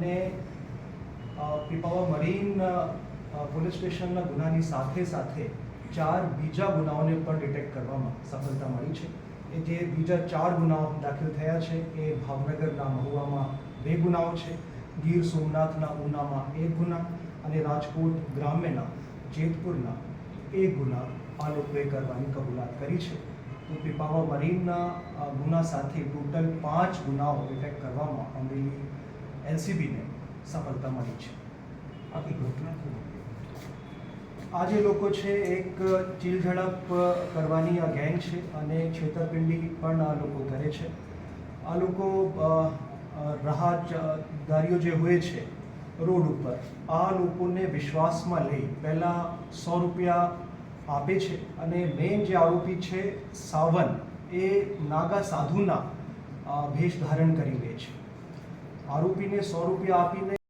અને પીપાવા marine police સ્ટેશનના ગુનાની સાથે સાથે 4 બીજા ગુનાઓને પણ ડિટેક્ટ કરવામાં સફળતા મળી છે. એ જે બીજા 4 ગુનાઓ દાખલ થયા છે એ ભાવનગરના મહુવામાં 2 ગુનાઓ છે, ગીર સોમનાથના ઉનામાં 1 ગુના અને રાજકોટ ગ્રામ્યના જેતપુરના 1 ગુના આ લોકોએ કરવાની કબૂલાત કરી છે. તો પીપાવા મરીનના ગુના સાથે ટોટલ 5 ગુનાઓ ડિટેક્ટ કરવામાં અમરેલી એલસીબીને સફળતા મળી છે. આખી ઘટના આ જે લોકો છે એક ચીલ ઝડપ કરવાની આ ગેંગ છે અને છેતરપિંડી પણ આ લોકો કરે છે. આ લોકો રાહદારીઓ જે હોય છે રોડ ઉપર આ લોકોને વિશ્વાસમાં લઈ પહેલાં 100 રૂપિયા આપે છે અને મેઇન જે આરોપી છે સાવન એ નાગા સાધુના ભેષ ધારણ કરી લે છે. આરોપીને 100 રૂપિયા આપીને